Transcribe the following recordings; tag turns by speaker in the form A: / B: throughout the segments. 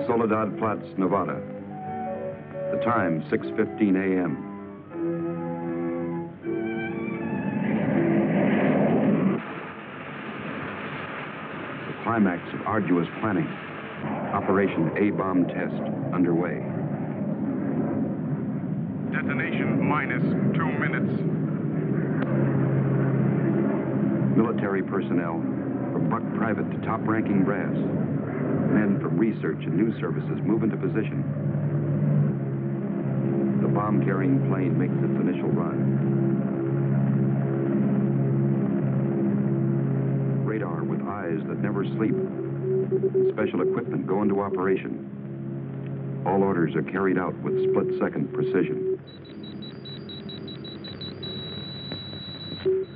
A: Soledad Flats, Nevada. The time, 6:15 a.m. The climax of arduous planning. Operation A-bomb test underway.
B: Detonation minus 2 minutes.
A: Military personnel, from buck private to top-ranking brass. Men from research and news services move into position. The bomb-carrying plane makes its initial run. Radar with eyes that never sleep. Special equipment go into operation. All orders are carried out with split-second precision.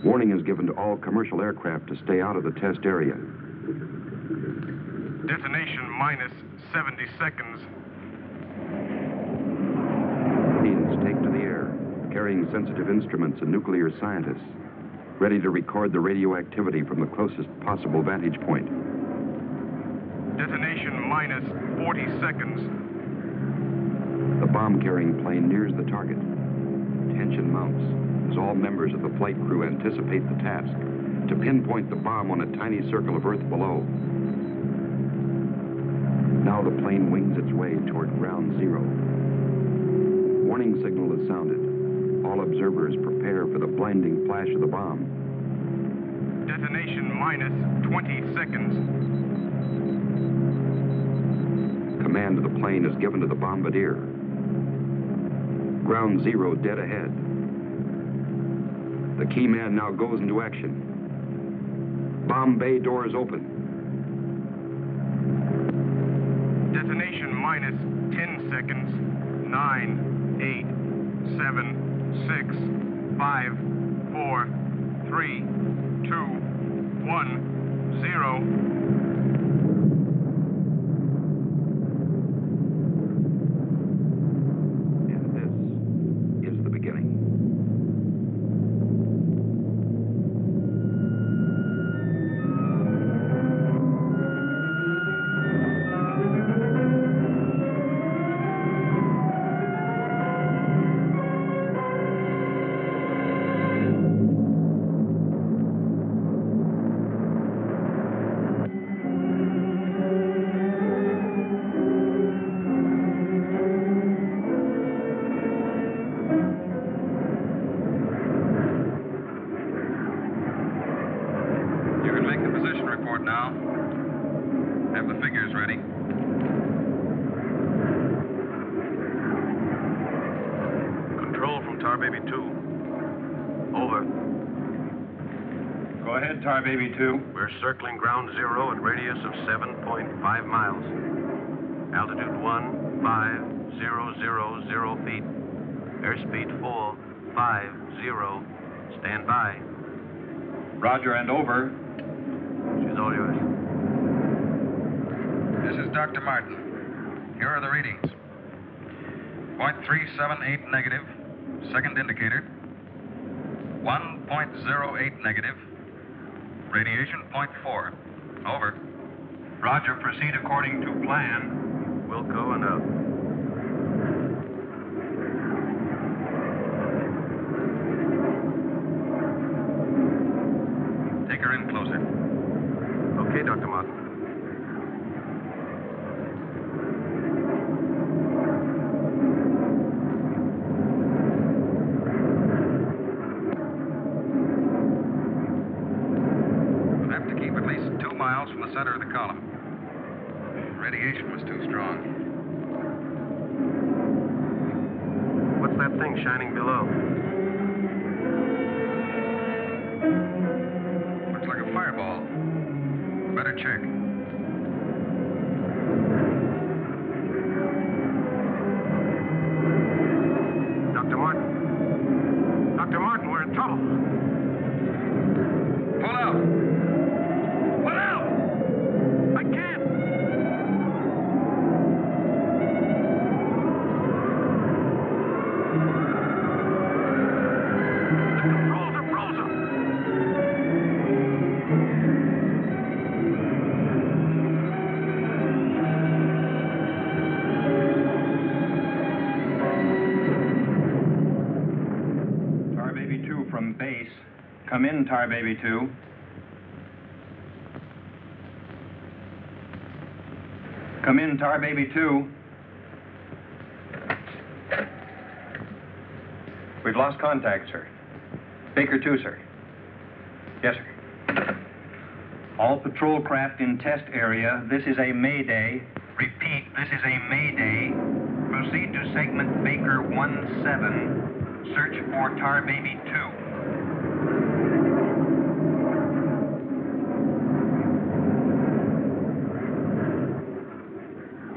A: Warning is given to all commercial aircraft to stay out of the test area.
B: Detonation minus 70 seconds.
A: Planes take to the air, carrying sensitive instruments and nuclear scientists, ready to record the radioactivity from the closest possible vantage point.
B: Detonation minus 40 seconds.
A: The bomb-carrying plane nears the target. Tension mounts as all members of the flight crew anticipate the task to pinpoint the bomb on a tiny circle of Earth below. Now the plane wings its way toward ground zero. Warning signal is sounded. All observers prepare for the blinding flash of the bomb.
B: Detonation minus 20 seconds.
A: Command of the plane is given to the bombardier. Ground zero dead ahead. The key man now goes into action. Bomb bay doors open.
B: Detonation minus 10 seconds. 9, 8, 7, 6, 5, 4, 3, 2, 1, 0.
C: Baby 2.
D: We're circling ground zero at radius of 7.5 miles. Altitude 15,000 feet. Airspeed 450. Stand by.
C: Roger and over.
D: She's all yours.
E: This is Dr. Martin. Here are the readings. 0.378 negative. Second indicator. 1.08 negative. Radiation 0.4. Over.
C: Roger, proceed according to plan.
D: Wilco and out.
E: Take her in closer.
D: Okay, Dr. Martin.
E: From the center of the column. Radiation was too strong.
D: What's that thing shining below?
E: Looks like a fireball. Better check.
D: Dr. Martin. Dr. Martin, we're in trouble.
E: Pull out.
C: Come in, Tar Baby 2. Come in, Tar Baby 2. We've lost contact, sir. Baker 2, sir. Yes, sir. All patrol craft in test area. This is a mayday. Repeat, this is a mayday. Proceed to segment Baker 17. Search for Tar Baby 2.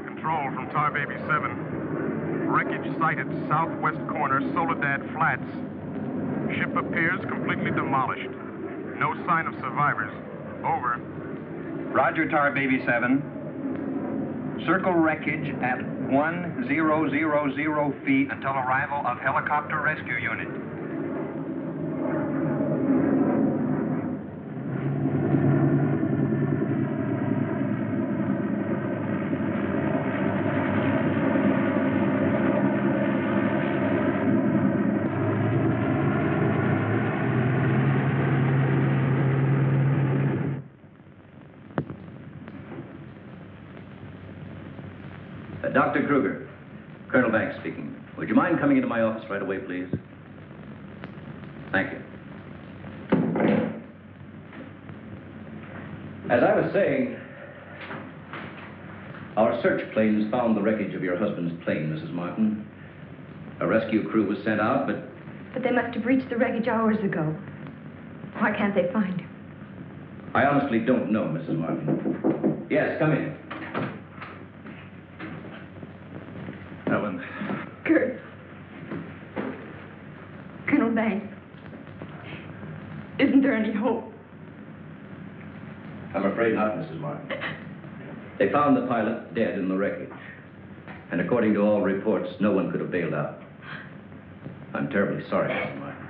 B: Control from Tar Baby 7. Wreckage sighted southwest corner, Soledad Flats. Ship appears completely demolished. No sign of survivors. Over.
C: Roger, Tar Baby 7. Circle wreckage at 1000 feet until arrival of helicopter rescue unit.
F: Dr. Kruger, Colonel Banks speaking. Would you mind coming into my office right away, please? Thank you. As I was saying, our search planes found the wreckage of your husband's plane, Mrs. Martin. A rescue crew was sent out, but...
G: But they must have reached the wreckage hours ago. Why can't they find him?
F: I honestly don't know, Mrs. Martin. Yes, come in. Ellen.
G: Kurt. Colonel Banks. Isn't there any hope?
F: I'm afraid not, Mrs. Martin. They found the pilot dead in the wreckage. And according to all reports, no one could have bailed out. I'm terribly sorry, Mrs. Martin.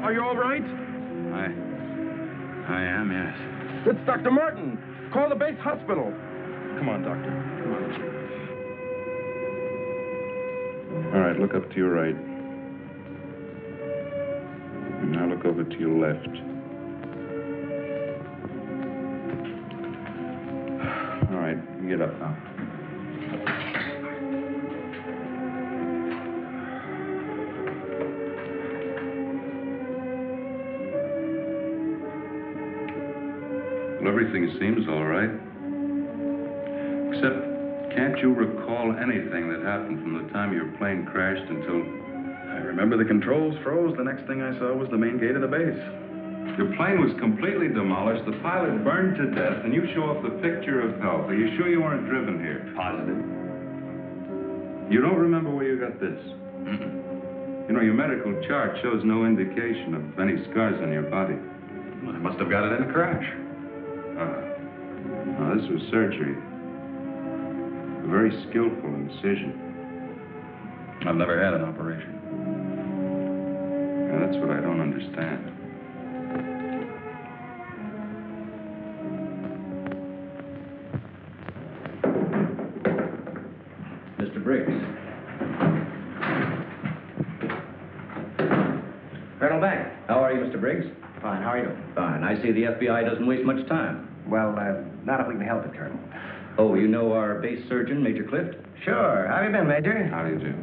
B: Are you all right?
E: I am, yes.
B: It's Dr. Martin. Call the base hospital. Come on, Doctor. Come on.
E: All right, look up to your right. And now look over to your left. All right, you get up now. Everything seems all right. Except, can't you recall anything that happened from the time your plane crashed until...
A: I remember the controls froze. The next thing I saw was the main gate of the base.
E: Your plane was completely demolished, the pilot burned to death, and you show off the picture of health. Are you sure you weren't driven here?
A: Positive.
E: You don't remember where you got this?
A: Mm-mm.
E: You know, your medical chart shows no indication of any scars on your body.
A: Well, I must have got it in a crash.
E: Now, this was surgery. A very skillful incision.
A: I've never had an operation.
E: Now, that's what I don't understand.
F: Mr. Briggs. Colonel Banks. How are you, Mr. Briggs?
H: Fine, how are you?
F: Fine. I see the FBI doesn't waste much time.
H: Well, not if we can help it, Colonel.
F: Oh, you know our base surgeon, Major Clift?
H: Sure. How have you been, Major?
E: How do you do?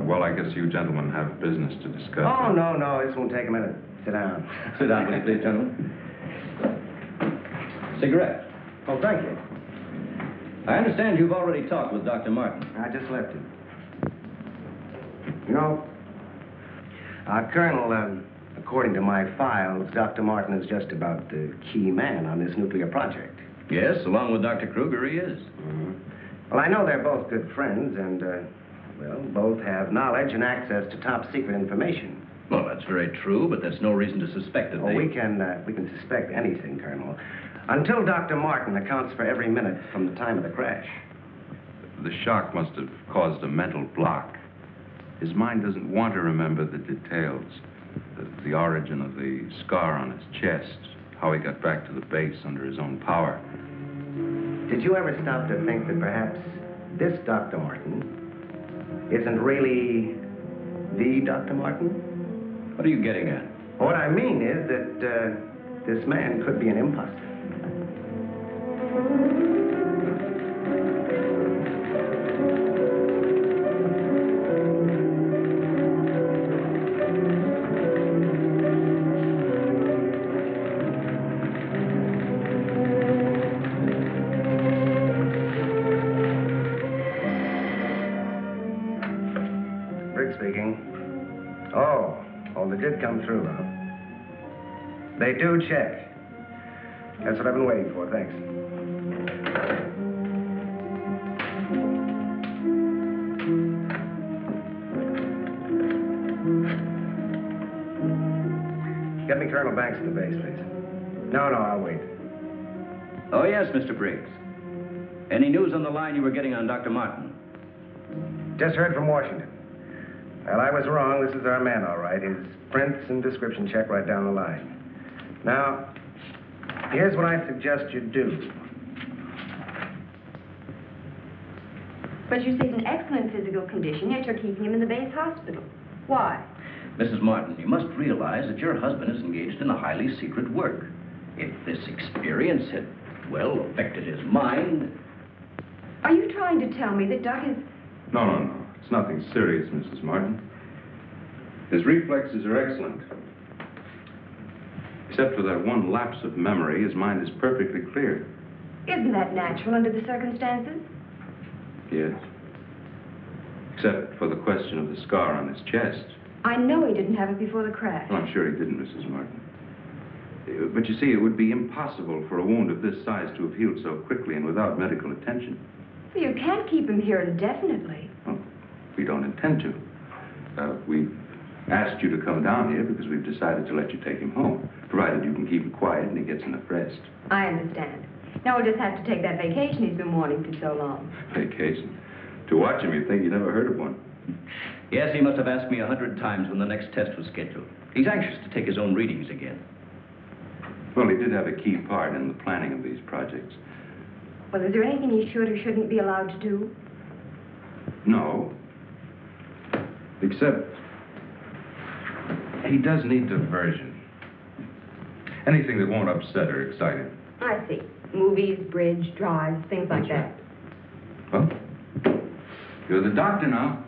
E: Well, I guess you gentlemen have business to discuss.
H: Oh, no. This won't take a minute. Sit down.
F: Sit down, will you please, gentlemen? Cigarette.
H: Oh, thank you.
F: I understand you've already talked with Dr. Martin.
H: I just left him. You know, Colonel, according to my files, Dr. Martin is just about the key man on this nuclear project.
F: Yes, along with Dr. Kruger, he is.
H: Mm-hmm. Well, I know they're both good friends, and, well, both have knowledge and access to top-secret information.
F: Well, that's very true, but there's no reason to suspect that
H: we can suspect anything, Colonel, until Dr. Martin accounts for every minute from the time of the crash.
E: The shock must have caused a mental block. His mind doesn't want to remember the details, the origin of the scar on his chest, how he got back to the base under his own power.
H: Did you ever stop to think that perhaps this Dr. Martin isn't really the Dr. Martin?
F: What are you getting at?
H: What I mean is that this man could be an imposter. They did come through, Rob. They do check. That's what I've been waiting for, thanks. Get me Colonel Banks at the base, please. No, I'll wait.
F: Oh, yes, Mr. Briggs. Any news on the line you were getting on Dr. Martin?
H: Just heard from Washington. Well, I was wrong. This is our man, all right. His prints and description check right down the line. Now, here's what I suggest you do.
G: But you say he's in excellent physical condition, yet you're keeping him in the base hospital. Why?
F: Mrs. Martin, you must realize that your husband is engaged in a highly secret work. If this experience had, well, affected his mind...
G: Are you trying to tell me that Doc is...
E: No. It's nothing serious, Mrs. Martin. His reflexes are excellent. Except for that one lapse of memory, his mind is perfectly clear.
G: Isn't that natural under the circumstances?
E: Yes. Except for the question of the scar on his chest.
G: I know he didn't have it before the crash.
E: Well, I'm sure he didn't, Mrs. Martin. But you see, it would be impossible for a wound of this size to have healed so quickly and without medical attention.
G: Well, you can't keep him here indefinitely.
E: Well, we don't intend to. We've asked you to come down here because we've decided to let you take him home, provided you can keep him quiet and he gets enough rest.
G: I understand. Now we'll just have to take that vacation he's been wanting for so long.
E: Vacation? To watch him, you'd think you never heard of one.
F: Yes, he must have asked me 100 times when the next test was scheduled. He's anxious to take his own readings again.
E: Well, he did have a key part in the planning of these projects.
G: Well, is there anything he should or shouldn't be allowed to do?
E: No. Except he does need diversion. Anything that won't upset or excite him.
G: I see. Movies, bridge, drives, things like that.
E: Well, you're the doctor now.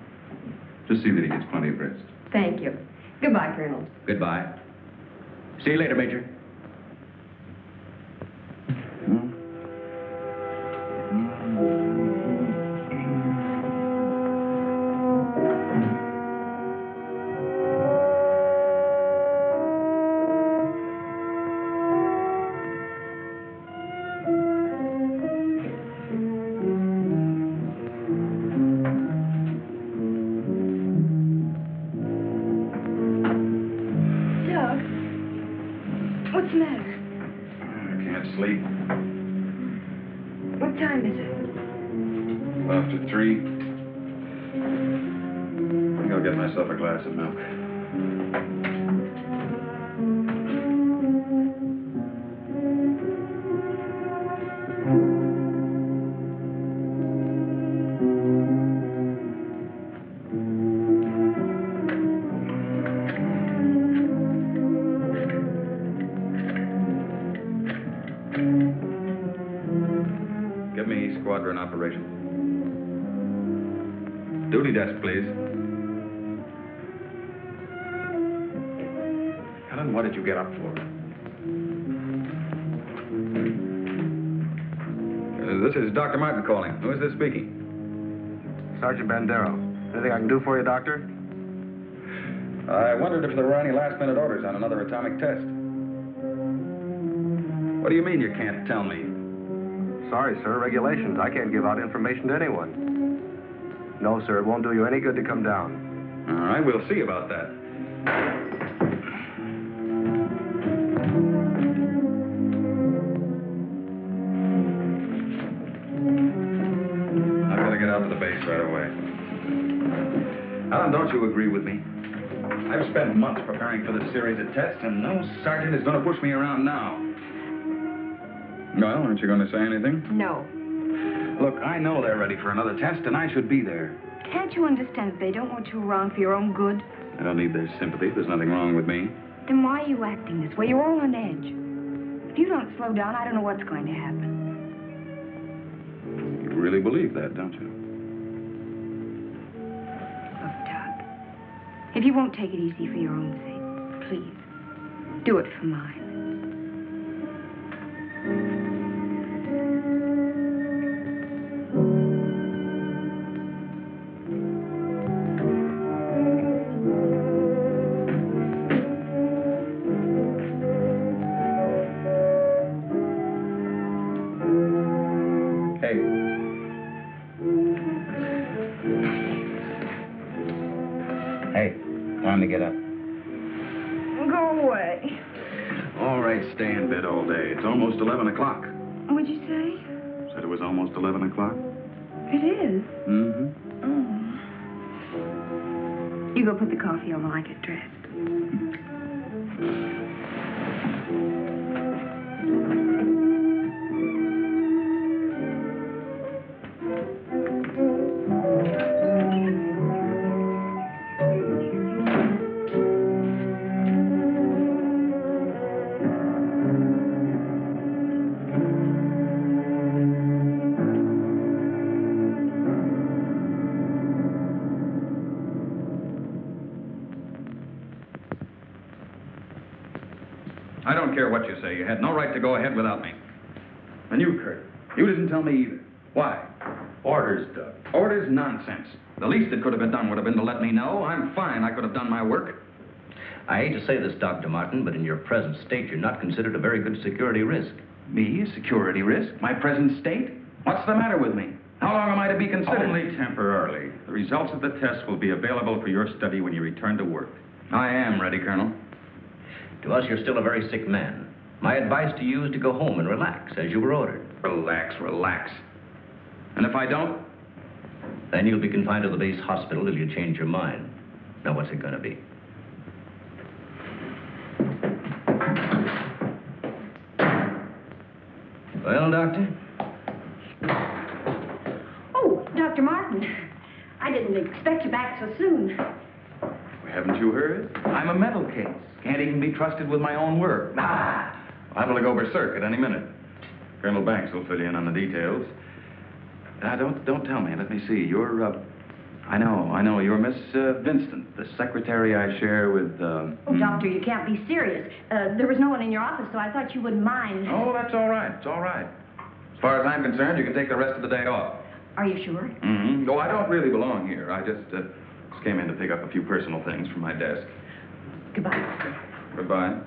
E: Just see that he gets plenty of rest.
G: Thank you. Goodbye, Colonel.
F: Goodbye. See you later, Major.
E: Duty desk, please. Helen, what did you get up for?
I: This is Dr. Martin calling. Who is this speaking?
B: Sergeant Bandero. Anything I can do for you, Doctor?
I: I wondered if there were any last-minute orders on another atomic test. What do you mean you can't tell me?
B: Sorry, sir. Regulations. I can't give out information to anyone. No, sir. It won't do you any good to come down.
I: All right, we'll see about that. the base right away.
E: Alan, don't you agree with me?
I: I've spent months preparing for this series of tests, and no sergeant is going to push me around now. Well, aren't you going to say anything?
G: No.
I: Look, I know they're ready for another test, and I should be there.
G: Can't you understand that they don't want you around for your own good?
I: I don't need their sympathy. There's nothing wrong with me.
G: Then why are you acting this way? You're all on edge. If you don't slow down, I don't know what's going to happen.
I: You really believe that, don't you?
G: Look, Doug, if you won't take it easy for your own sake, please, do it for mine.
I: Time to get up.
G: Go away.
I: All right, stay in bed all day. It's almost 11 o'clock.
G: What'd you say?
I: Said it was almost 11 o'clock.
G: It is?
I: Mm-hmm.
G: Oh. You go put the coffee on while I get dressed.
I: I don't care what you say. You had no right to go ahead without me. And you, Kurt, you didn't tell me either. Why?
E: Orders, Doug.
I: Orders? Nonsense. The least that could have been done would have been to let me know. I'm fine. I could have done my work.
F: I hate to say this, Dr. Martin, but in your present state, you're not considered a very good security risk.
I: Me? A security risk? My present state? What's the matter with me? How long am I to be considered?
E: Only temporarily. The results of the test will be available for your study when you return to work.
I: I am ready, Colonel.
F: To us, you're still a very sick man. My advice to you is to go home and relax, as you were ordered.
I: Relax, relax. And if I don't?
F: Then you'll be confined to the base hospital till you change your mind. Now, what's it going to be? Well, Doctor?
G: Oh, Dr. Martin. I didn't expect you back so soon.
I: Haven't you heard? I'm a mental case. Can't even be trusted with my own work. Liable to go berserk at any minute. Colonel Banks will fill you in on the details. Don't tell me. Let me see. You're, I know. You're Miss Vincent, the secretary I share with,
G: Oh, Doctor, you can't be serious. There was no one in your office, so I thought you wouldn't mind.
I: Oh, that's all right. It's all right. As far as I'm concerned, you can take the rest of the day off.
G: Are you sure?
I: Mm-hmm. No, I don't really belong here. I just came in to pick up a few personal things from my desk.
G: Goodbye.
I: Goodbye.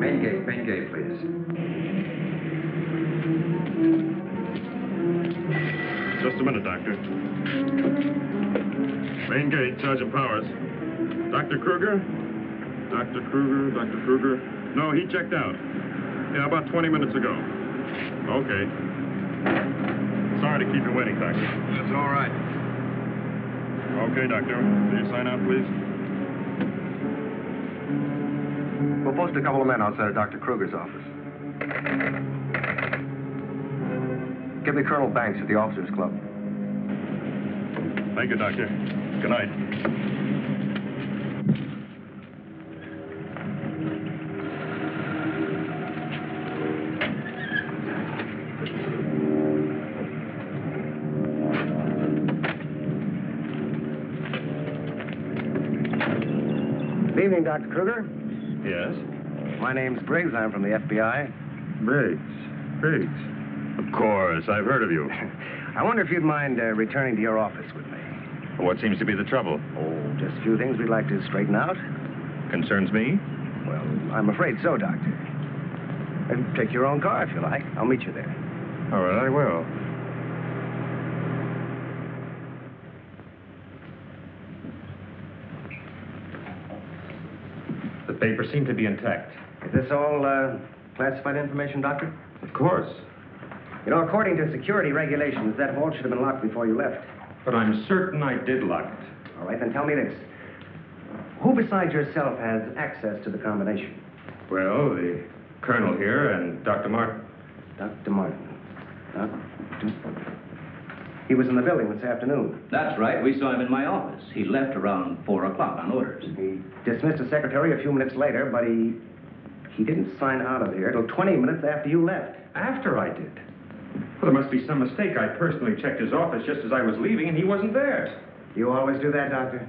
A: Main gate, please.
B: Just a minute, Doctor. Main gate, Sergeant Powers. Dr. Kruger? Dr. Kruger. No, he checked out. Yeah, about 20 minutes ago. Okay. Sorry to keep you waiting, Doctor.
A: That's all right.
B: Okay, Doctor. Will you sign out, please?
H: We'll post a couple of men outside of Dr. Kruger's office. Give me Colonel Banks at the Officers Club.
B: Thank you, Doctor. Good night.
H: Good evening, Dr. Kruger.
B: Yes?
H: My name's Briggs. I'm from the FBI.
B: Briggs. Of course, I've heard of you.
H: I wonder if you'd mind returning to your office with me.
B: What seems to be the trouble?
H: Oh, just a few things we'd like to straighten out.
B: Concerns me?
H: Well, I'm afraid so, Doctor. Take your own car if you like. I'll meet you there.
B: All right, I will.
C: The papers seem to be intact.
H: Is this all classified information, Doctor?
C: Of course.
H: You know, according to security regulations, that vault should have been locked before you left.
C: But I'm certain I did lock it.
H: All right, then tell me this. Who besides yourself has access to the combination?
C: Well, the colonel here and Dr. Martin.
H: Dr. Martin. He was in the building this afternoon.
F: That's right. We saw him in my office. He left around 4 o'clock on orders.
H: He dismissed his secretary a few minutes later, but he didn't sign out of here till 20 minutes after you left.
C: After I did. Well, there must be some mistake. I personally checked his office just as I was leaving, and he wasn't there.
H: You always do that, Doctor?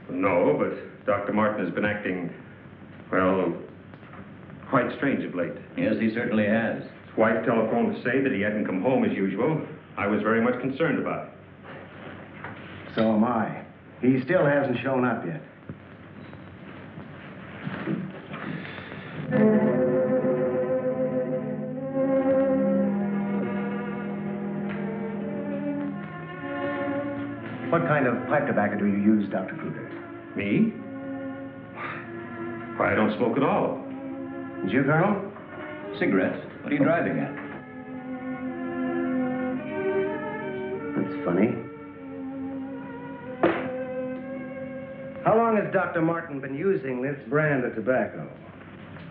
C: No, but Dr. Martin has been acting, well, quite strange of late.
F: Yes, he certainly has.
C: His wife telephoned to say that he hadn't come home as usual. I was very much concerned about it.
H: So am I. He still hasn't shown up yet. What kind of pipe tobacco do you use, Dr. Kruger?
C: Me? Why, I don't smoke at all.
H: And you, Colonel?
F: Cigarettes? What are you driving at?
H: That's funny. How long has Dr. Martin been using this brand of tobacco?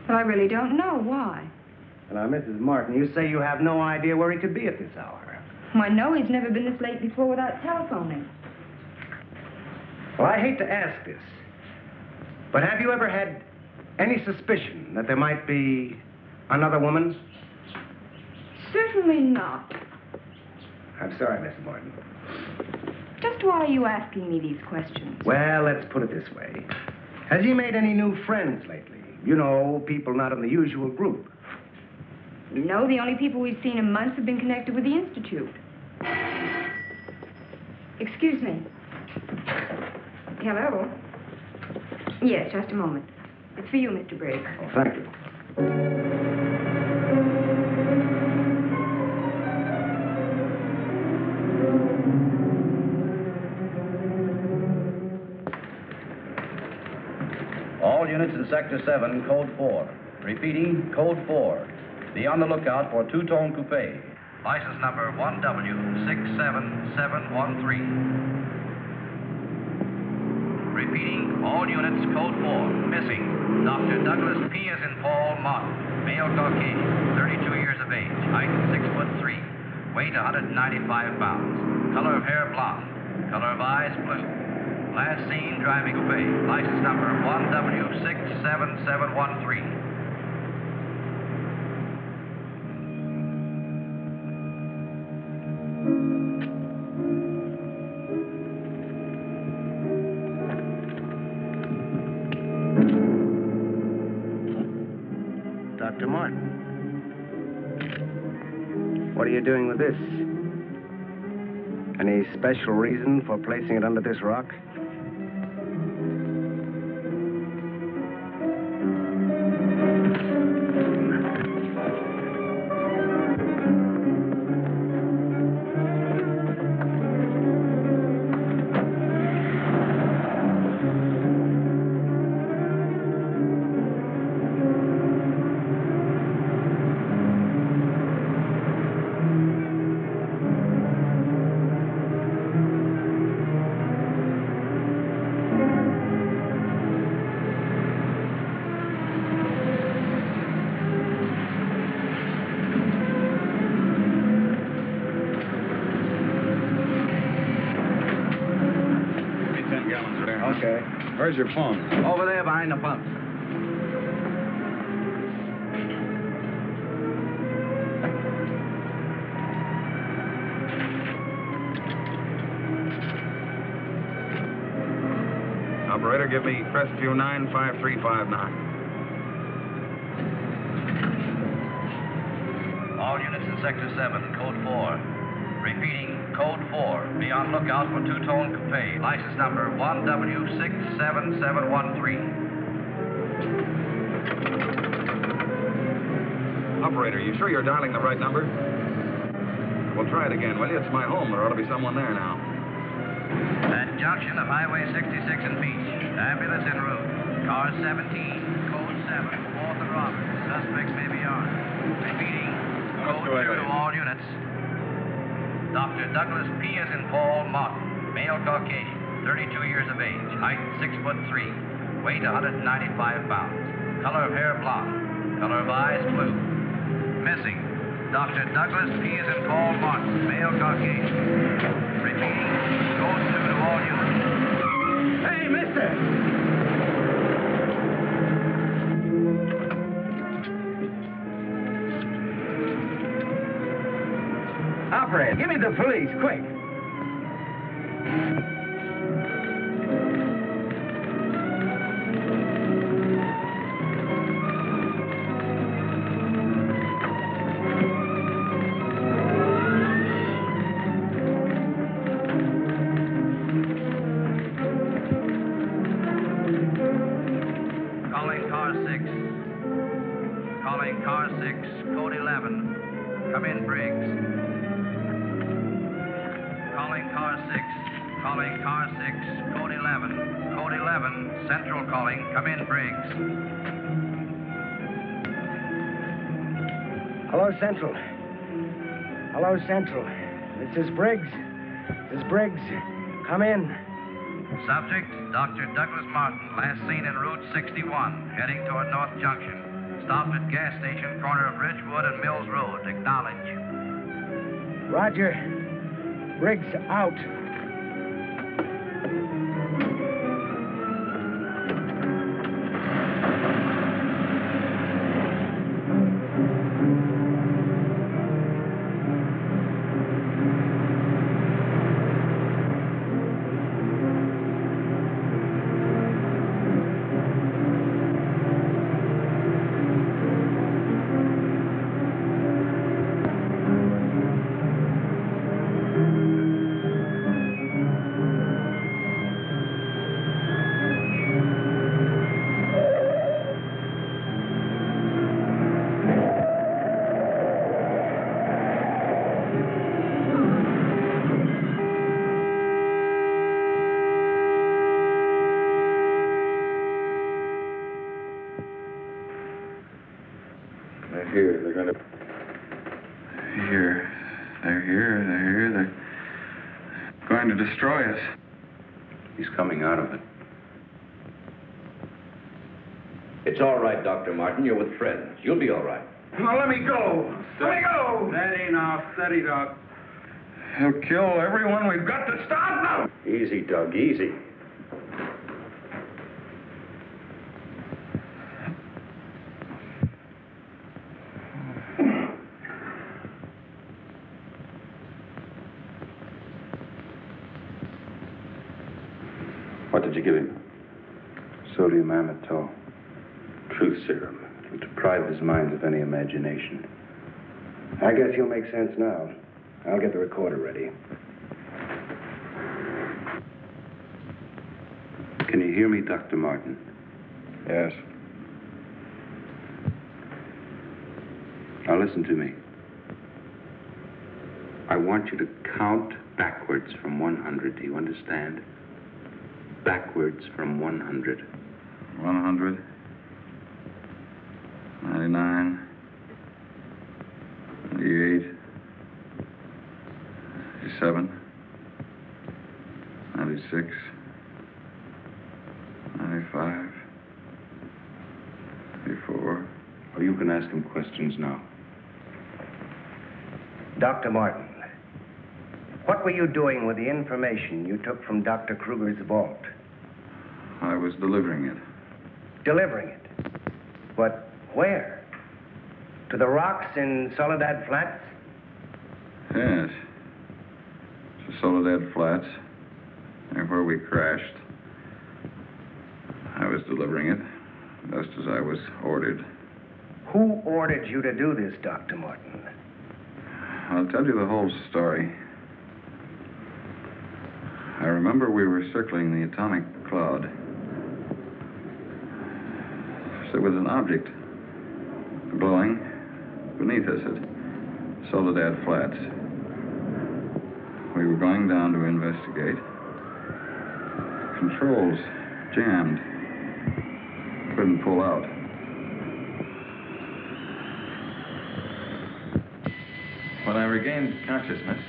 G: Well, I really don't know. Why?
H: Now, Mrs. Martin, you say you have no idea where he could be at this hour.
G: Well, I know he's never been this late before without telephoning.
H: Well, I hate to ask this, but have you ever had any suspicion that there might be another woman?
G: Certainly not.
H: I'm sorry, Mrs. Martin.
G: Just why are you asking me these questions?
H: Well, let's put it this way. Has he made any new friends lately? You know, people not in the usual group.
G: No, the only people we've seen in months have been connected with the Institute. Excuse me. Hello? Yes, just a moment. It's for you, Mr. Briggs.
H: Oh, thank you.
F: All units in Sector 7, Code 4. Repeating, Code 4. Be on the lookout for two-tone coupe.
C: License number 1W67713. Repeating, all units, Code 4. Missing, Dr. Douglas P. as in Paul Martin. Male Caucasian, 32 years of age. Height 6'3". Weight 195 pounds. Color of hair blonde. Color of eyes blue. Last seen driving coupe. License number 1W67713.
H: Dr. Martin. What are you doing with this? Any special reason for placing it under this rock? Okay.
I: Where's your phone?
F: Over there behind the pumps.
I: Operator, give me Crestview 95359.
F: All units in Sector 7, Code 4. Repeating, Code 4. Be on lookout for two-tone coupe. License number 1W67713.
I: Operator, you sure you're dialing the right number? Well, try it again, will you? It's my home. There ought to be someone there now.
F: At junction of Highway 66 and Beach. Ambulance en route. Car 17, Code 7, 4th and Roberts. Suspect may be armed. Repeating, Code 2 to all units. Dr. Douglas P. as in Paul Martin, male Caucasian, 32 years of age, height 6'3", weight 195 pounds, color of hair blonde, color of eyes blue. Missing, Dr. Douglas P. as in Paul Martin, male Caucasian. Repeating, Code 2 to all units. Hey, mister! Operator, give me the police, quick. Calling car 6. Calling car 6, code 11. Come in, Briggs. Calling car 6. Calling car 6, code 11. Code 11, central calling. Come in, Briggs.
H: Hello, Central. Hello, Central. This is Briggs. This is Briggs. Come in.
F: Subject, Dr. Douglas Martin, last seen en route 61, heading toward North Junction. Stopped at gas station, corner of Ridgewood and Mills Road. Acknowledge.
H: Roger. Briggs out.
I: They're here. They're going to... Here. They're here. They're here. They're going to destroy us.
E: He's coming out of it.
F: It's all right, Dr. Martin. You're with friends. You'll be all right.
I: Now, let me go. Let me go.
E: Steady now. Steady, Doc.
I: He'll kill everyone. We've got to stop now.
F: Easy, Doug. Easy.
E: What did you give him? Sodium amytal. Truth serum. It'll deprive his mind of any imagination.
H: I guess you'll make sense now. I'll get the recorder ready.
E: Can you hear me, Dr. Martin?
I: Yes.
E: Now listen to me. I want you to count backwards from 100. Do you understand? Backwards from 100.
I: 100. 99. 98. 97. 96. 95. 84.
E: Well, you can ask him questions now.
H: Dr. Martin, what were you doing with the information you took from Dr. Kruger's vault?
E: I was delivering it.
H: Delivering it? But where? To the rocks in Soledad Flats?
E: Yes. To Soledad Flats, and where we crashed. I was delivering it, just as I was ordered.
H: Who ordered you to do this, Dr. Morton?
E: I'll tell you the whole story. I remember we were circling the atomic cloud. There was an object glowing beneath us at Soledad Flats. We were going down to investigate. Controls jammed. Couldn't pull out.
I: When I regained consciousness,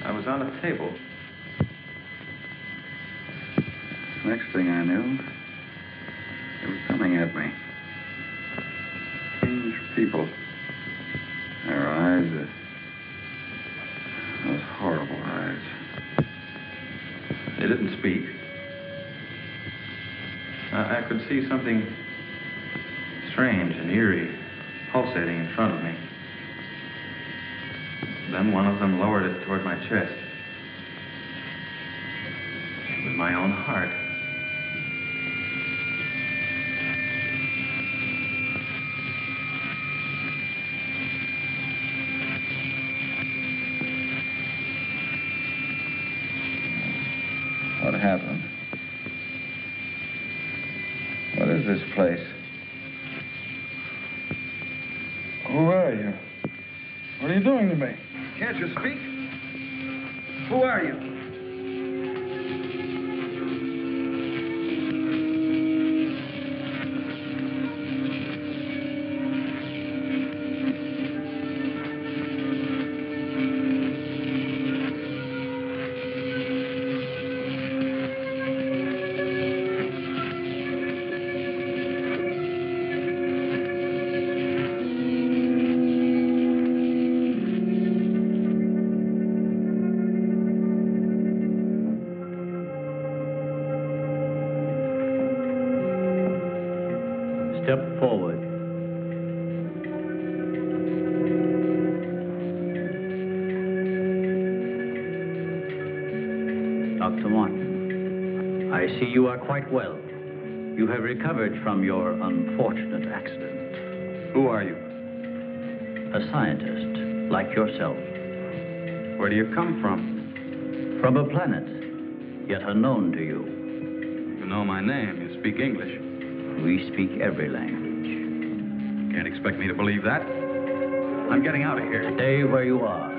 I: I was on a table.
E: Next thing I knew, they were coming at me. Strange people. Their eyes, those horrible eyes.
I: They didn't speak. I could see something strange and eerie pulsating in front of me. Then one of them lowered it toward my chest. It was my own heart.
E: What happened? What is this place?
J: Who are you? What are you doing to me?
H: Can't you speak? Who are you?
K: Step forward. Dr. Martin, I see you are quite well. You have recovered from your unfortunate accident.
I: Who are you?
K: A scientist, like yourself.
I: Where do you come from?
K: From a planet, yet unknown to you.
I: You know my name. You speak English.
K: We speak every language.
I: Can't expect me to believe that. I'm getting out of here.
K: Stay where you are.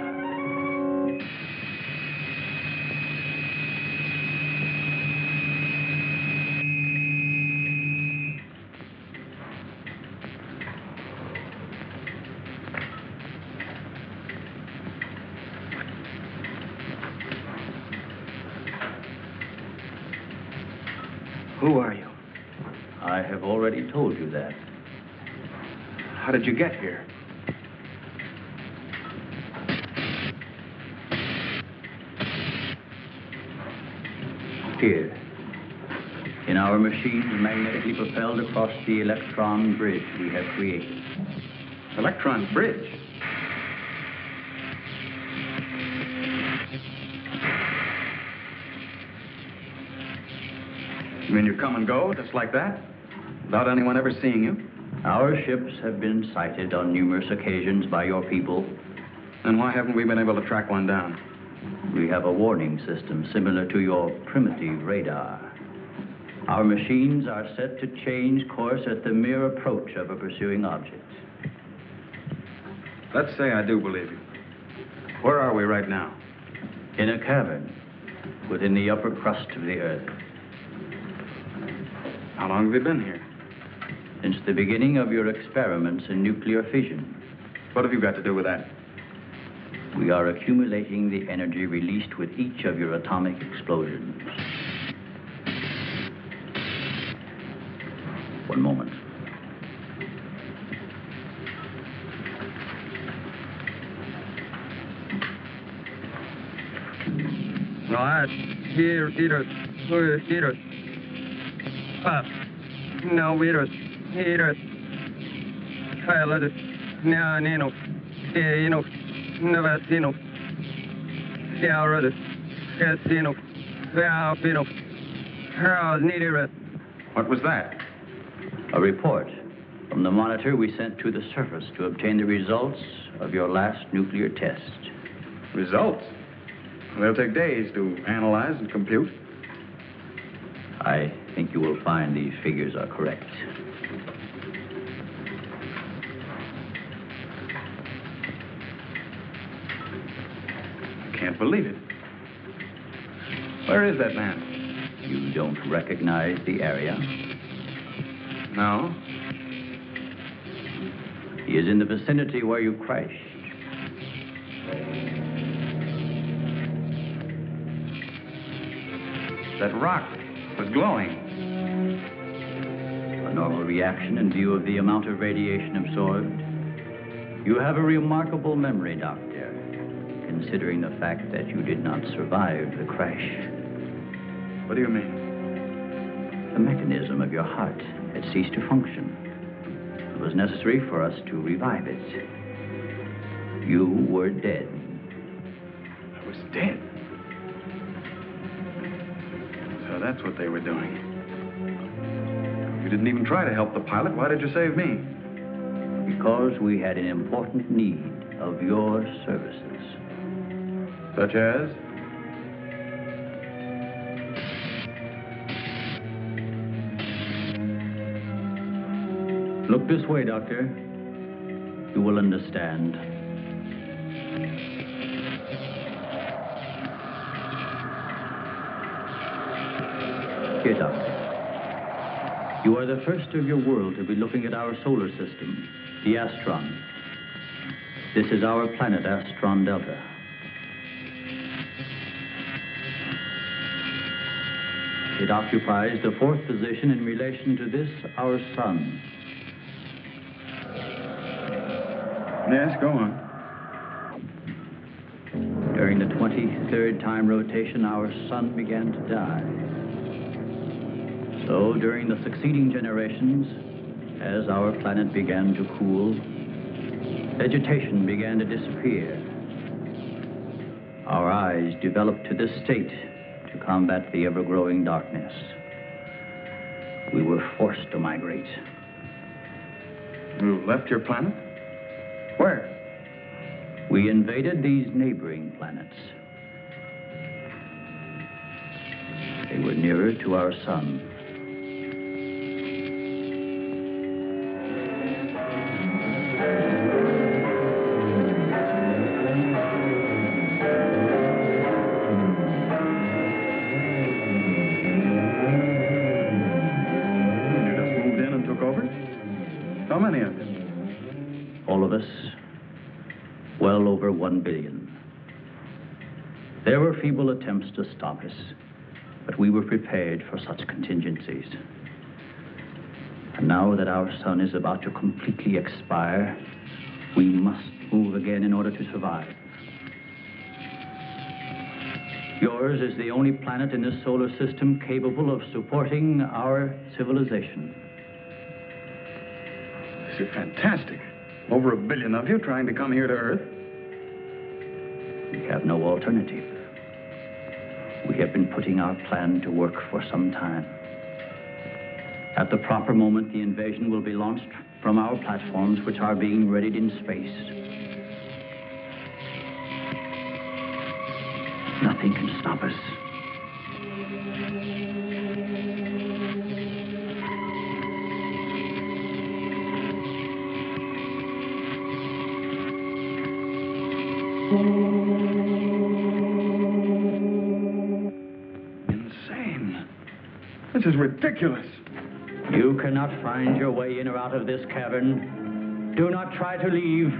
H: Who are you?
K: I have already told you that.
H: How did you get here?
K: Here. In our machines magnetically propelled across the electron bridge we have created.
I: Electron bridge? You mean you come and go just like that? Without anyone ever seeing you?
K: Our ships have been sighted on numerous occasions by your people.
I: Then why haven't we been able to track one down?
K: We have a warning system similar to your primitive radar. Our machines are set to change course at the mere approach of a pursuing object.
I: Let's say I do believe you. Where are we right now?
K: In a cavern within the upper crust of the Earth.
I: How long have you been here?
K: Since the beginning of your experiments in nuclear fission.
I: What have you got to do with that?
K: We are accumulating the energy released with each of your atomic explosions. One moment.
J: No, I here, eater. Pop. No, Eaters. Pilot. Now, Nino. Nino. Navasino. Yalrod. Casino. Valpino. Hurls, Needed.
I: What was that?
K: A report from the monitor we sent to the surface to obtain the results of your last nuclear test.
I: Results? They'll take days to analyze and compute.
K: I think you will find these figures are correct.
I: I can't believe it. Where is that man?
K: You don't recognize the area?
I: No.
K: He is in the vicinity where you crashed.
I: That rock was glowing.
K: A normal reaction in view of the amount of radiation absorbed. You have a remarkable memory, Doctor, considering the fact that you did not survive the crash.
I: What do you mean?
K: The mechanism of your heart had ceased to function. It was necessary for us to revive it. You were dead.
I: I was dead. So that's what they were doing. You didn't even try to help the pilot. Why did you save me?
K: Because we had an important need of your services.
I: Such as?
K: Look this way, Doctor. You will understand. Here, Doctor. You are the first of your world to be looking at our solar system, the Astron. This is our planet, Astron Delta. It occupies the 4th position in relation to this, our sun.
I: Yes, go on.
K: During the 23rd time rotation, our sun began to die. So, during the succeeding generations, as our planet began to cool, vegetation began to disappear. Our eyes developed to this state to combat the ever-growing darkness. We were forced to migrate.
I: You left your planet? Where?
K: We invaded these neighboring planets. They were nearer to our sun.
I: You just moved in and took over? How many of you?
K: All of us, well over 1 billion. There were feeble attempts to stop us, but we were prepared for such contingencies. And now that our sun is about to completely expire, we must move again in order to survive. Yours is the only planet in this solar system capable of supporting our civilization.
I: This is fantastic. Over 1 billion of you trying to come here to Earth.
K: We have no alternative. We have been putting our plan to work for some time. At the proper moment, the invasion will be launched from our platforms, which are being readied in space. Nothing can stop us.
I: Insane. This is ridiculous.
K: You cannot find your way in or out of this cavern. Do not try to leave.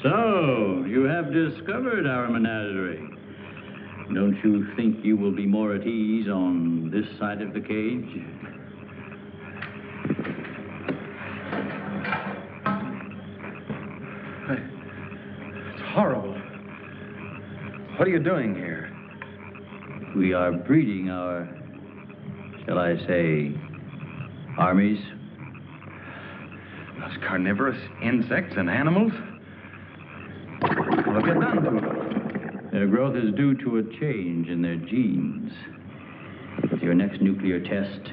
K: So, you have discovered our menagerie. Don't you think you will be more at ease on this side of the cage?
I: It's horrible. What are you doing here?
K: We are breeding our, shall I say, armies.
I: Those carnivorous insects and animals? What have you done to them?
K: Their growth is due to a change in their genes. With your next nuclear test,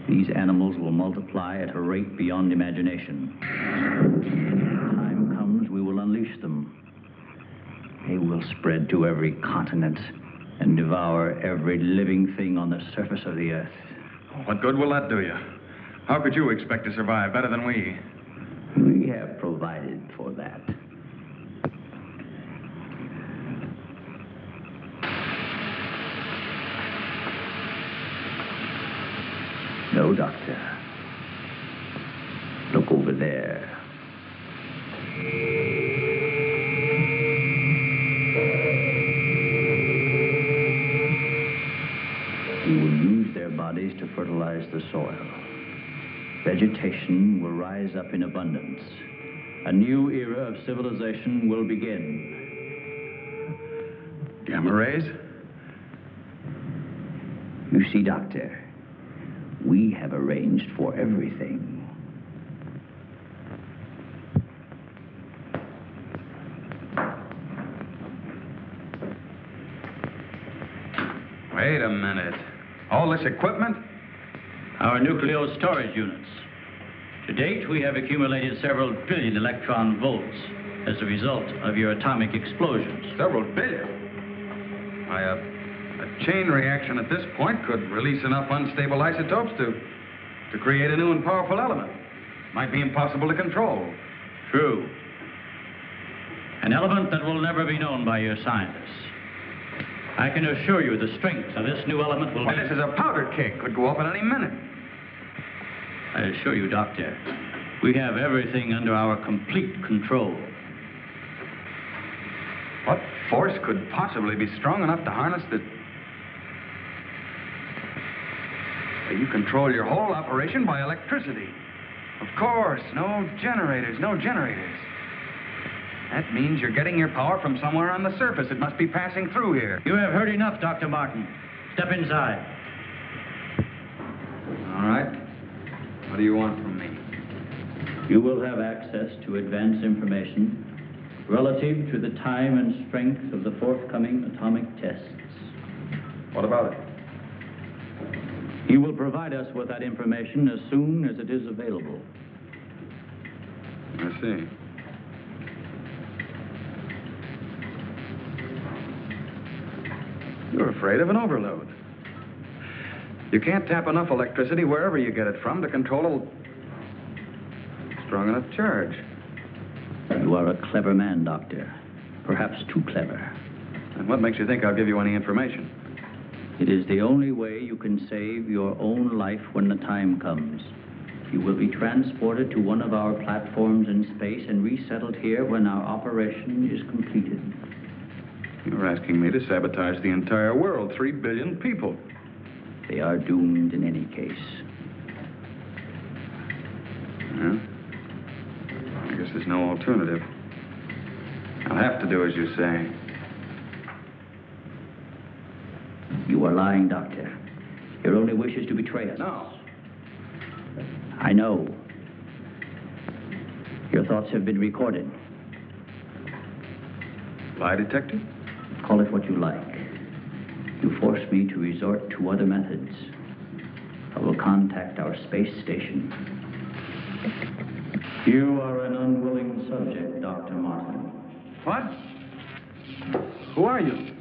K: these animals will multiply at a rate beyond imagination. When the time comes, we will unleash them. They will spread to every continent and devour every living thing on the surface of the earth.
I: What good will that do you? How could you expect to survive better than we?
K: We have provided for that. No, Doctor. Look over there. We will use their bodies to fertilize the soil. Vegetation will rise up in abundance. A new era of civilization will begin.
I: Gamma rays?
K: You see, Doctor, we have arranged for everything.
E: Wait a minute. All this equipment?
K: Our nuclear storage units. To date, we have accumulated several billion electron volts as a result of your atomic explosions.
E: Several billion? Why, a chain reaction at this point could release enough unstable isotopes to create a new and powerful element. Might be impossible to control.
K: True. An element that will never be known by your scientists. I can assure you the strength of this new element will be...
E: This is a powder keg. Could go off at any minute.
K: I assure you, Doctor, we have everything under our complete control.
E: What force could possibly be strong enough to harness the... You control your whole operation by electricity. Of course, no generators. That means you're getting your power from somewhere on the surface. It must be passing through here.
K: You have heard enough, Dr. Martin. Step inside.
E: All right. What do you want from me?
K: You will have access to advanced information relative to the time and strength of the forthcoming atomic tests.
E: What about it?
K: You will provide us with that information as soon as it is available.
E: I see. You're afraid of an overload. You can't tap enough electricity wherever you get it from to control a strong enough charge.
K: You are a clever man, Doctor. Perhaps too clever.
E: And what makes you think I'll give you any information?
K: It is the only way you can save your own life when the time comes. You will be transported to one of our platforms in space and resettled here when our operation is completed.
E: You're asking me to sabotage the entire world, 3 billion people.
K: They are doomed in any case.
E: Well, I guess there's no alternative. I'll have to do as you say.
K: You are lying, Doctor. Your only wish is to betray us.
E: No.
K: I know. Your thoughts have been recorded.
E: Lie detector?
K: Call it what you like. You force me to resort to other methods. I will contact our space station. You are an unwilling subject, Dr. Martin.
E: What? Who are you?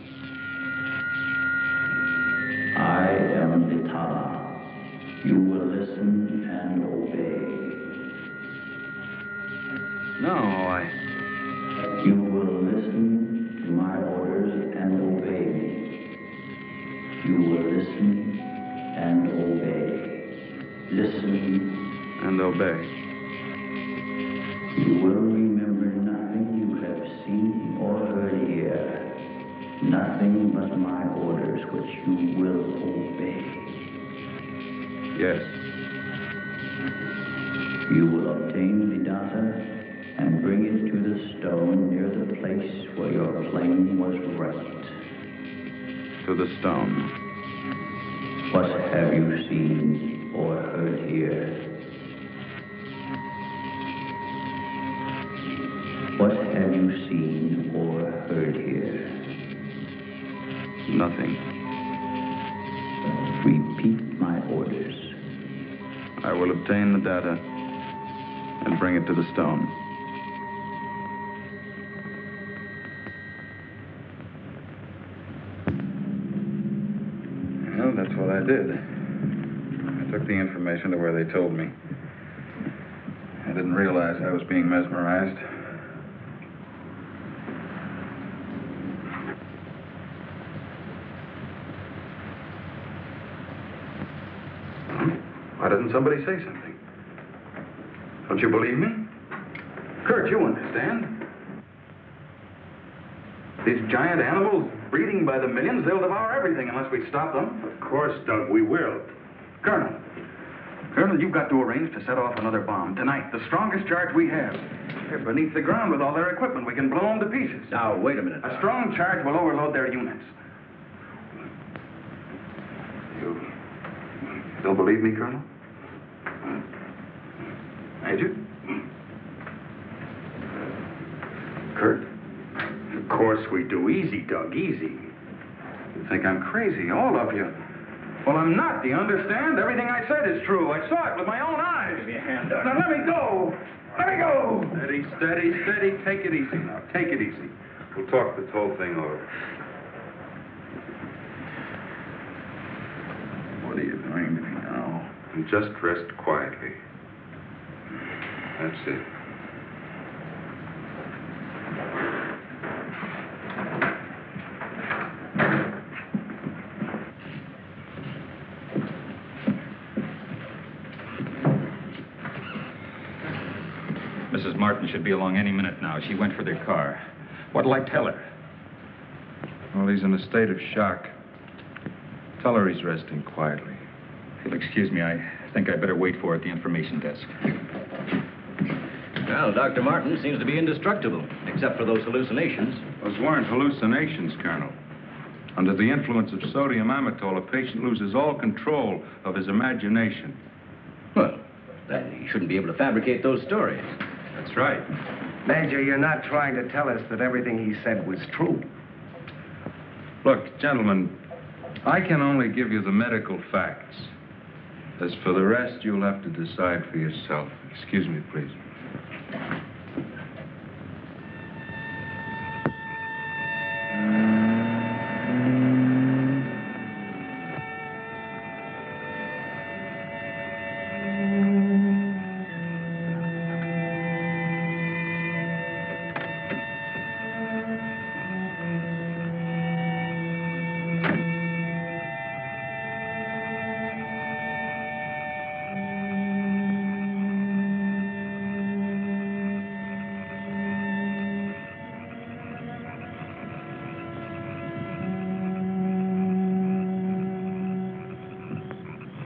K: I am Bettar. You will listen and obey.
E: No,
K: You will listen to my orders and obey me. You will listen and obey. Listen
E: and obey.
K: You will remember nothing you have seen or heard here. Nothing but my orders which you will obey.
E: Yes.
K: You will obtain the data and bring it to the stone near the place where your plane was wrecked.
E: To the stone.
K: What have you seen or heard here? What have you seen or heard here?
E: Nothing.
K: Repeat my orders.
E: I will obtain the data and bring it to the stone. Well, that's what I did. I took the information to where they told me. I didn't realize I was being mesmerized. Why doesn't somebody say something? Don't you believe me? Kurt, you understand. These giant animals breeding by the millions, they'll devour everything unless we stop them.
L: Of course, Doug, we will.
E: Colonel, you've got to arrange to set off another bomb tonight. The strongest charge we have. They're beneath the ground with all their equipment. We can blow them to pieces.
L: Now, wait a minute.
E: A strong charge will overload their units.
A: Still believe me, Colonel?
C: Major?
A: Kurt?
C: Of course we do. Easy, Doug, easy.
A: You think I'm crazy, all of you.
C: Well, I'm not. Do you understand? Everything I said is true. I saw it with my own eyes. Give me a hand, Doug. Now, let me go. Let me go.
E: Steady, steady, steady. Take it easy now. Take it easy. We'll talk this whole thing over.
I: What are you doing to me now?
E: And just rest quietly. That's it.
I: Mrs. Martin should be along any minute now. She went for their car. What'll I tell her?
E: Well, he's in a state of shock. Tell her he's resting quietly.
I: If you'll excuse me, I think I'd better wait for her at the information desk.
F: Well, Dr. Martin seems to be indestructible, except for those hallucinations.
E: Those weren't hallucinations, Colonel. Under the influence of sodium amytal, a patient loses all control of his imagination.
F: Well, then he shouldn't be able to fabricate those stories.
E: That's right.
H: Major, you're not trying to tell us that everything he said was true.
E: Look, gentlemen, I can only give you the medical facts. As for the rest, you'll have to decide for yourself. Excuse me, please.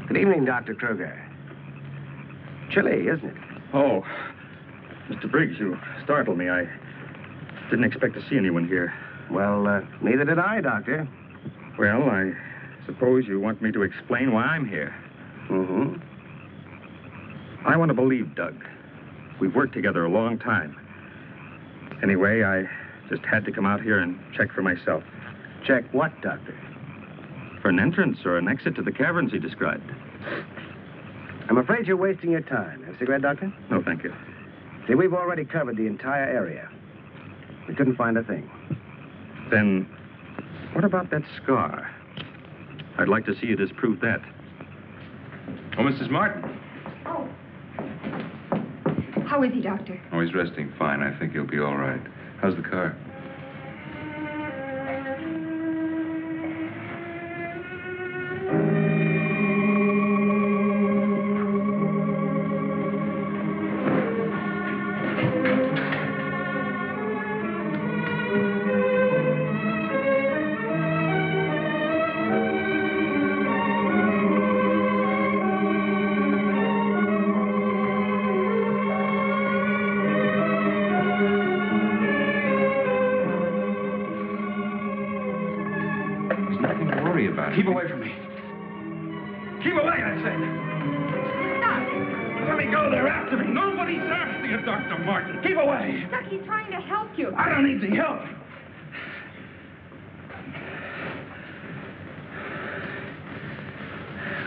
H: Good evening, Dr. Kruger. Chilly, isn't it?
I: Oh, Mr. Briggs, you startled me. I didn't expect to see anyone here.
H: Well, neither did I, Doctor.
I: Well, I suppose you want me to explain why I'm here.
H: Mm-hmm.
I: I want to believe Doug. We've worked together a long time. Anyway, I just had to come out here and check for myself.
H: Check what, Doctor?
I: For an entrance or an exit to the caverns he described.
H: I'm afraid you're wasting your time. Have a cigarette, Doctor?
I: No, thank you.
H: See, we've already covered the entire area. We couldn't find a thing.
I: Then, what about that scar? I'd like to see you disprove that.
E: Oh, Mrs. Martin.
G: Oh. How is he, Doctor?
E: Oh, he's resting fine. I think he'll be all right. How's the car?
I: Keep away from me. Keep away, I said.
G: Stop.
I: Let me go. They're after me. Nobody's after you, Dr. Martin. Keep away.
G: Doc, he's trying to help you.
I: I don't need the help.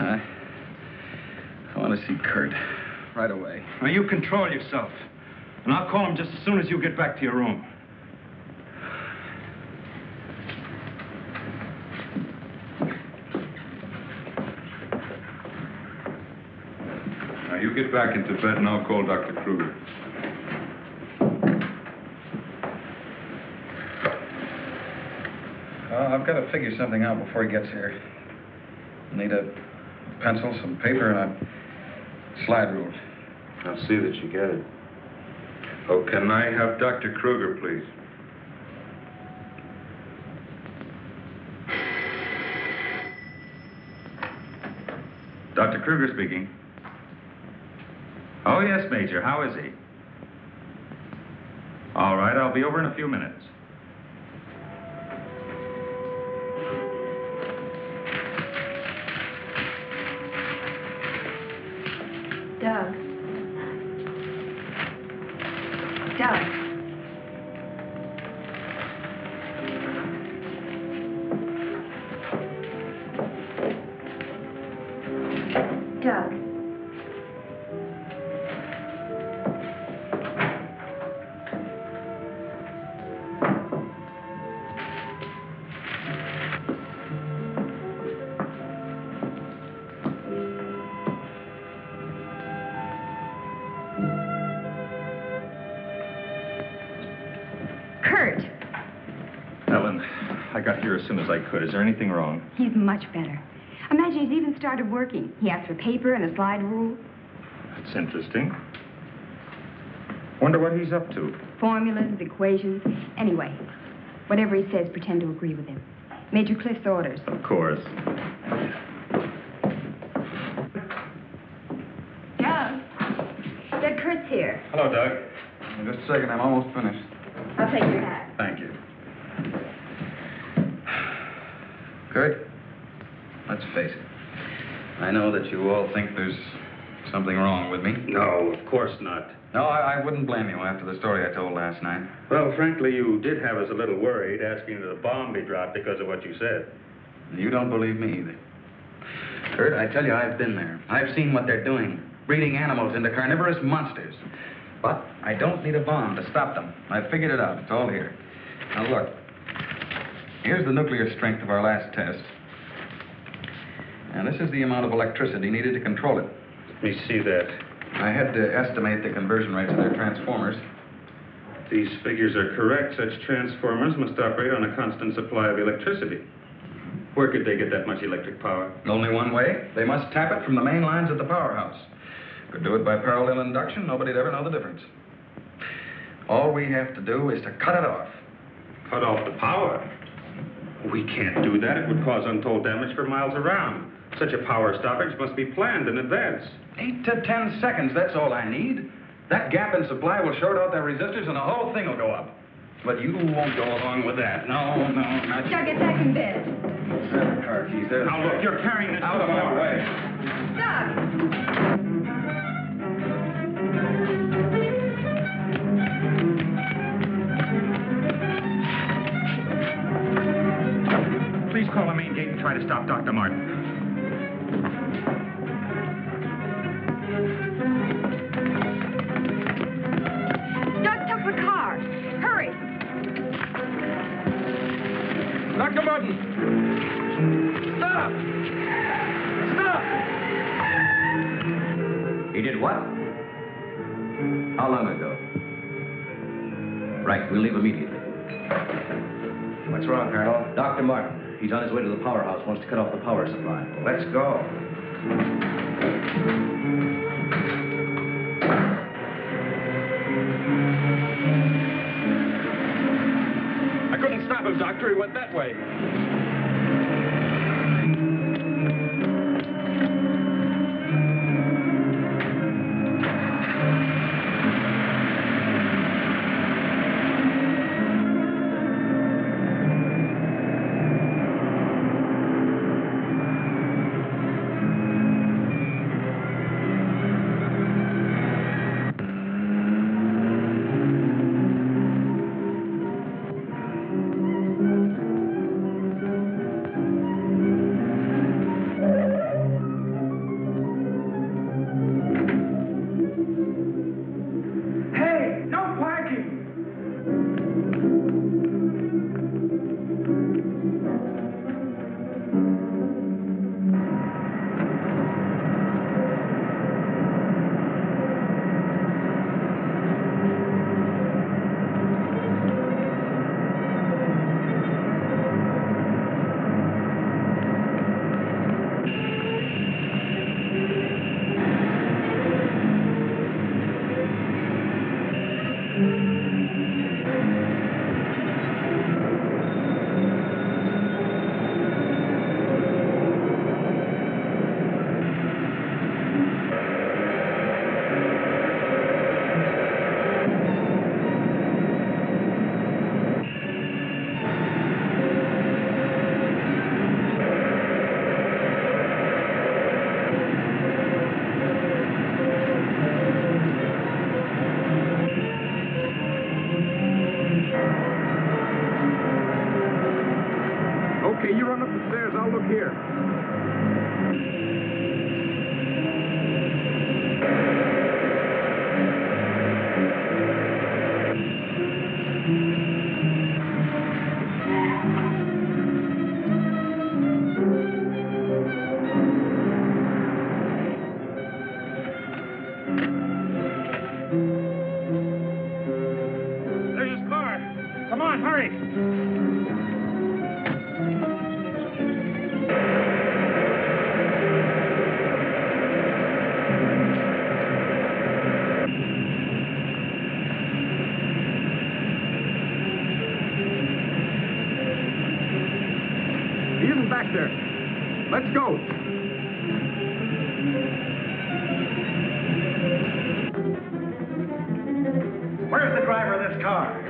I: I want to see Kurt right away.
E: Now, you control yourself. And I'll call him just as soon as you get back to your room. Now, you get back into bed and I'll call Dr. Kruger.
I: I've got to figure something out before he gets here. I need a pencil, some paper, and a slide rule.
E: I'll see that you get it. Oh, can I have Dr. Kruger, please?
I: Dr. Kruger speaking. Oh, yes, Major. How is he? All right, I'll be over in a few minutes.
G: Doug. Doug. Doug. Kurt.
L: Ellen, I got here as soon as I could. Is there anything wrong?
G: He's much better. Imagine he's even started working. He asked for paper and a slide rule.
L: That's interesting. Wonder what he's up to.
G: Formulas, equations. Anyway, whatever he says, pretend to agree with him. Major Cliff's orders.
L: Of course.
G: Doug. Doug, Kurt's here.
I: Hello, Doug. Just a second, I'm almost finished.
G: I'll take your hat.
I: Thank you. Kurt, let's face it. I know that you all think there's something wrong with me.
C: No, of course not.
I: No, I wouldn't blame you after the story I told last night.
C: Well, frankly, you did have us a little worried, asking that a bomb be dropped because of what you said.
I: You don't believe me either. Kurt, I tell you, I've been there. I've seen what they're doing, breeding animals into carnivorous monsters. But I don't need a bomb to stop them. I've figured it out. It's all here. Now, look. Here's the nuclear strength of our last test. And this is the amount of electricity needed to control it.
C: Let me see that.
I: I had to estimate the conversion rates of their transformers.
C: These figures are correct. Such transformers must operate on a constant supply of electricity. Where could they get that much electric power?
I: Only one way. They must tap it from the main lines at the powerhouse. Could do it by parallel induction. Nobody'd ever know the difference. All we have to do is to cut it off.
C: Cut off the power? We can't do that. It would cause untold damage for miles around. Such a power stoppage must be planned in advance.
I: 8 to 10 seconds, that's all I need. That gap in supply will short out their resistors and the whole thing will go up. But you won't go along with that. No, not you.
G: Doug, get back in bed.
I: There, car keys there.
C: Now, look, you're carrying this
I: out of my way.
G: Doug!
C: Please call the main gate and try to stop Dr. Martin.
G: Doug took the car. Hurry.
I: Dr. Martin! Stop! Stop! He did what? How long ago? Right, we'll leave immediately.
H: What's wrong, Colonel?
K: Dr. Martin. He's on his way to the powerhouse, wants to cut off the power supply.
H: Let's go.
L: I couldn't stop him, Doctor. He went that way.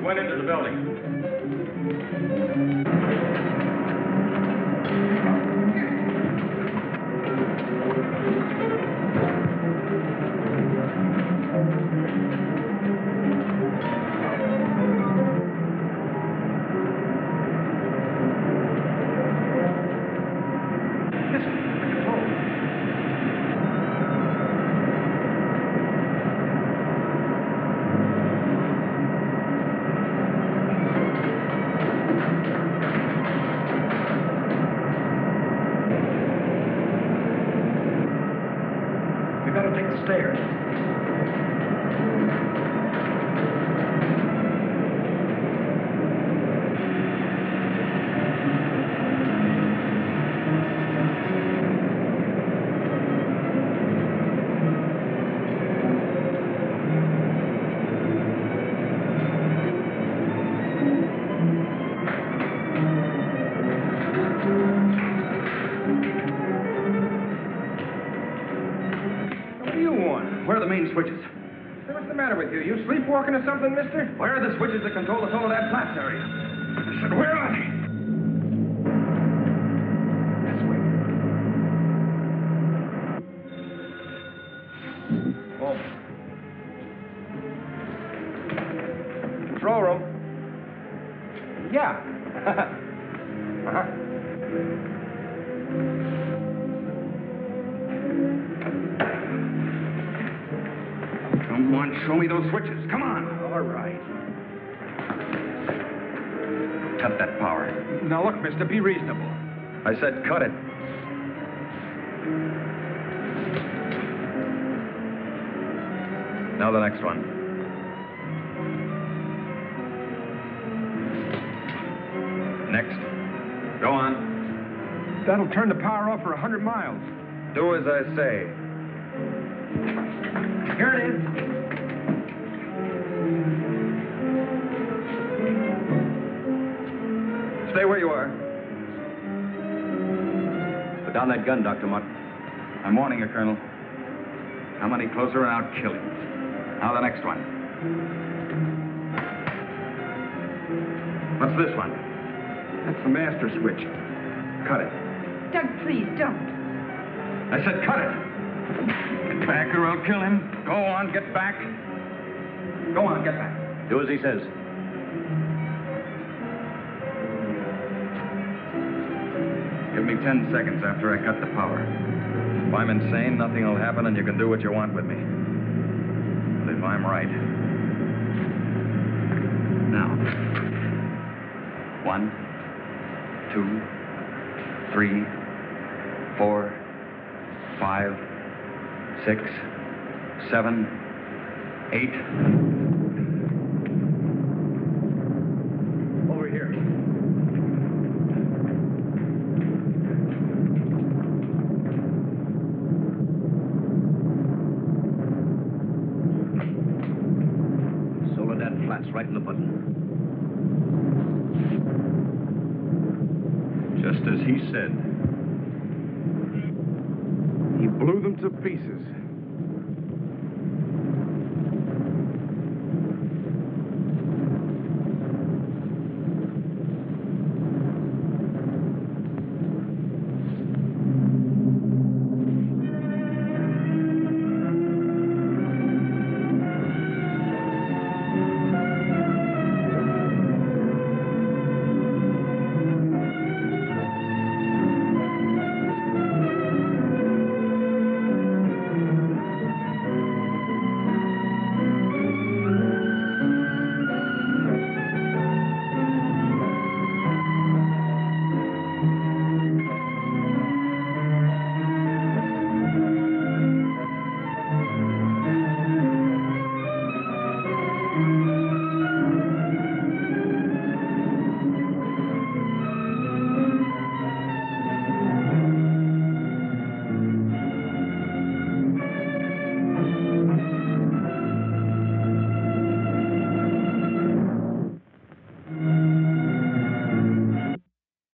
I: went into the building.
H: Stairs.
I: Where are the main switches?
H: Hey, what's the matter with you? You sleepwalking or something, mister?
I: Where are the switches that control the Soledad Flats area? I said, where are they?
H: This way. Oh. Control room. Yeah. Uh-huh.
I: Come on, show me those switches. Come on.
H: All right.
I: Cut that power.
H: Now, look, mister, be reasonable.
I: I said cut it. Now the next one. Next. Go on.
H: That'll turn the power off for 100 miles.
I: Do as I say.
H: Here it is.
I: Stay where you are. Put down that gun, Dr. Mutt. I'm warning you, Colonel. Come any closer and I'll kill you. Now the next one. What's this one?
H: That's the master switch.
I: Cut it.
G: Doug, please, don't.
I: I said cut it. Get back or I'll kill him. Go on, get back. Go on, get back. Do as he says. Give me 10 seconds after I cut the power. If I'm insane, nothing will happen and you can do what you want with me. But if I'm right... Now. 1, 2, 3, 4, 5, 6, 7, 8.
H: Over here.
K: Soledad Flats, right in the button.
I: Just as he said.
H: He blew them to pieces.